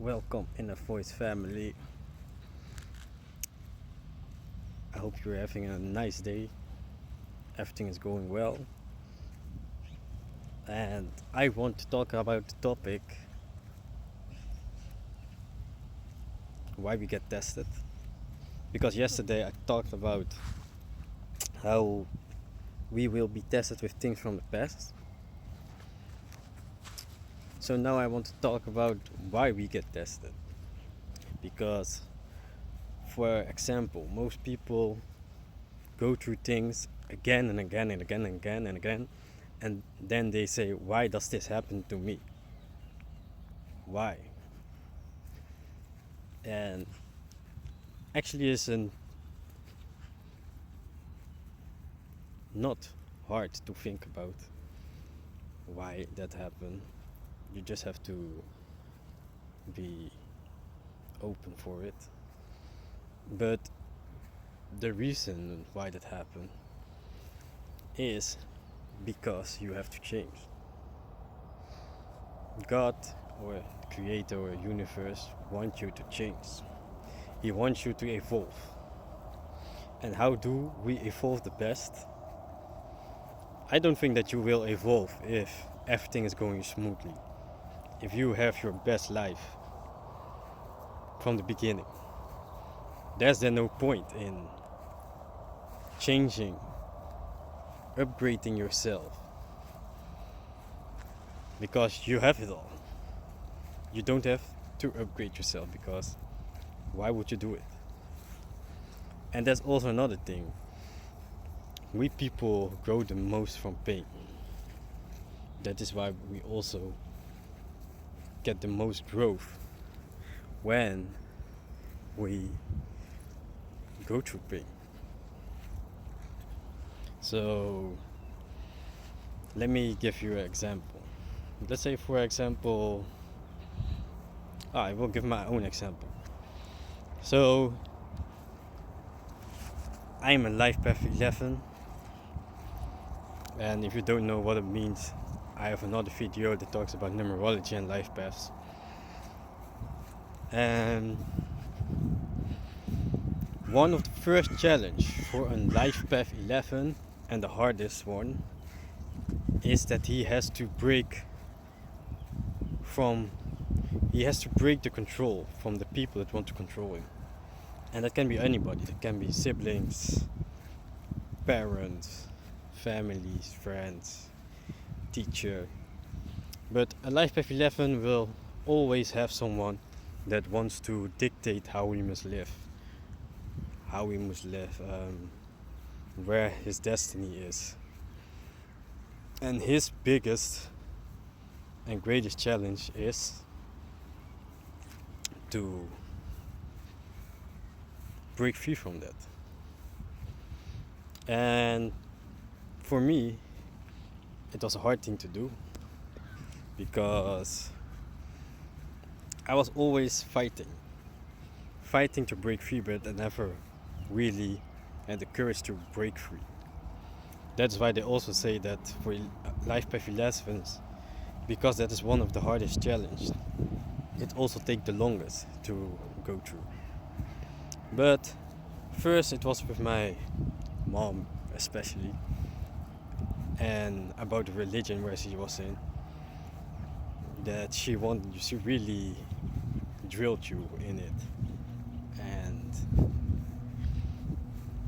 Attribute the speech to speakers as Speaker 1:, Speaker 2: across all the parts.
Speaker 1: Welcome Inner Voice family. I hope you're having a nice day. Everything is going well. And I want to talk about the topic why we get tested. Because yesterday I talked about how we will be tested with things from the past. So now I want to talk about why we get tested. Because, for example, most people go through things again and again and again and again and again, and then they say, why does this happen to me? Why? And actually it's not hard to think about why that happened. You just have to be open for it. But the reason why that happened is because you have to change. God or creator or universe wants you to change. He wants you to evolve. And how do we evolve the best? I don't think that you will evolve if everything is going smoothly. If you have your best life from the beginning. There's then no point in changing, upgrading yourself. Because you have it all. You don't have to upgrade yourself because why would you do it? And there's also another thing. We people grow the most from pain. That is why we also get the most growth when we go through pain. So let me give you an example. Let's say, for example, I will give my own example. So I'm a Life Path 11, and if you don't know what it means, I have another video that talks about numerology and life paths. And one of the first challenge for a Life Path 11, and the hardest one, is that he has to break the control from the people that want to control him. And that can be anybody. That can be siblings, parents, families, friends, teacher. But a Life Path 11 will always have someone that wants to dictate how we must live. Where his destiny is. And his biggest and greatest challenge is to break free from that. And for me, it was a hard thing to do because I was always fighting to break free, but I never really had the courage to break free. That's why they also say that for Life Path 11s, because that is one of the hardest challenges, it also takes the longest to go through. But first it was with my mom especially, and about the religion where she was in, that she really drilled you in it. And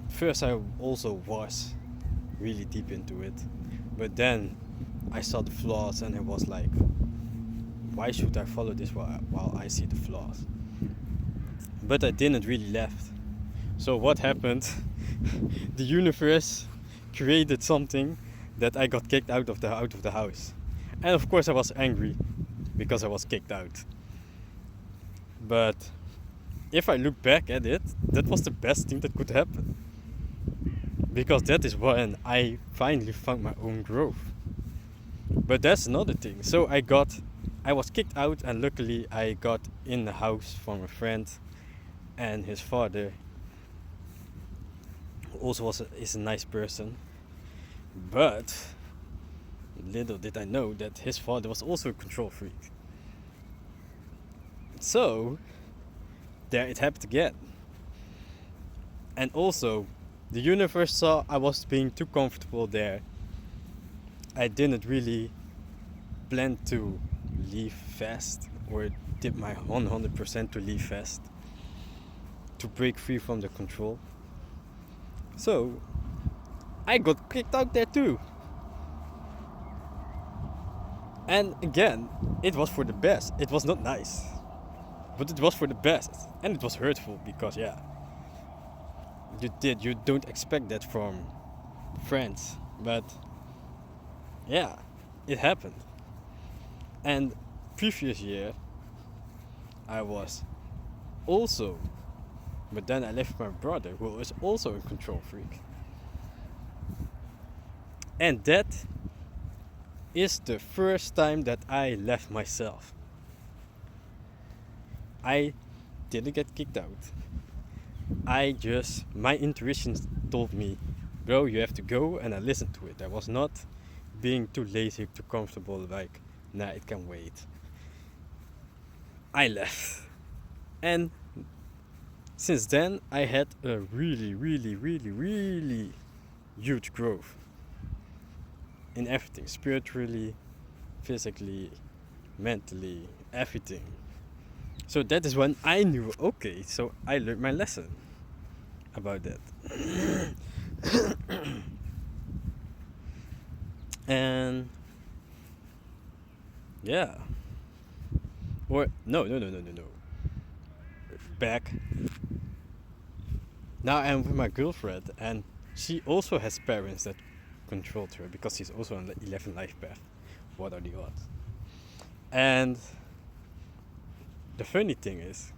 Speaker 1: first I also was really deep into it, but then I saw the flaws and it was like, why should I follow this while I see the flaws? But I didn't really left. So what happened? The universe created something that I got kicked out of the house. And of course I was angry because I was kicked out. But if I look back at it, that was the best thing that could happen. Because that is when I finally found my own growth. But that's another thing. So I was kicked out, and luckily I got in the house from a friend, and his father also is a nice person. But little did I know that his father was also a control freak. So there it happened again. And also, the universe saw I was being too comfortable there. I didn't really plan to leave fast, or did my 100% to leave fast, to break free from the control. So I got kicked out there too. And again, it was for the best. It was not nice, but it was for the best. And it was hurtful because, yeah, you don't expect that from friends, but yeah, it happened. And previous year I was also, but then I left my brother, who was also a control freak. And that is the first time that I left myself. I didn't get kicked out. My intuition told me, bro, you have to go, and I listened to it. I was not being too lazy, too comfortable, like, nah, it can wait. I left. And since then, I had a really, really, really, really huge growth in everything, spiritually, physically, mentally, everything. So that is when I knew, okay, so I learned my lesson about that. And yeah. Or no. Back. Now I'm with my girlfriend, and she also has parents that controlled her because she's also on the 11 life path. What are the odds? And the funny thing is,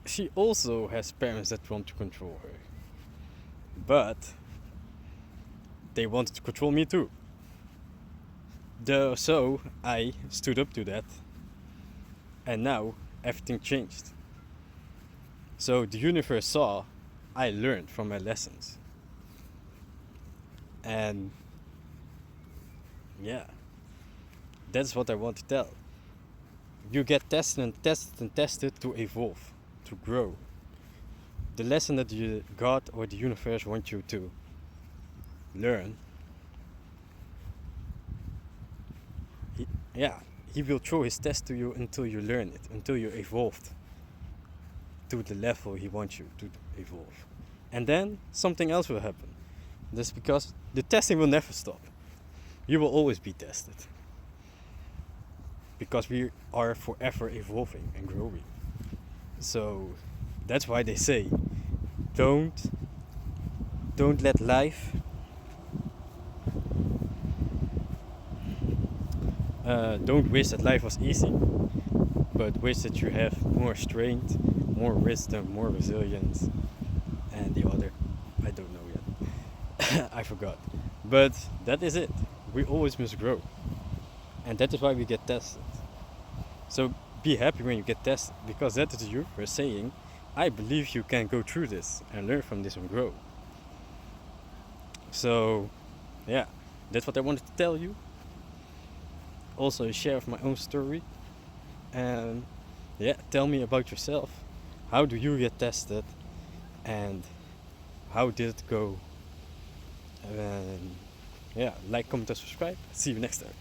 Speaker 1: she also has parents that want to control her, but they wanted to control me too. So I stood up to that, and now everything changed. So the universe saw I learned from my lessons. And yeah, that's what I want to tell. You get tested and tested and tested to evolve, to grow. The lesson that God or the universe wants you to learn, He will throw his test to you until you learn it, until you evolved to the level He wants you to evolve. And then something else will happen. That's because the testing will never stop. You will always be tested. Because we are forever evolving and growing. So that's why they say, don't let life don't wish that life was easy, but wish that you have more strength, more wisdom, more resilience, and the other, I don't know yet. I forgot. But that is it. We always must grow. And that is why we get tested. So be happy when you get tested, because that is you for saying, I believe you can go through this and learn from this and grow. So yeah, that's what I wanted to tell you. Also a share of my own story. And yeah, tell me about yourself. How do you get tested? And how did it go? And yeah, like, comment, and subscribe. See you next time.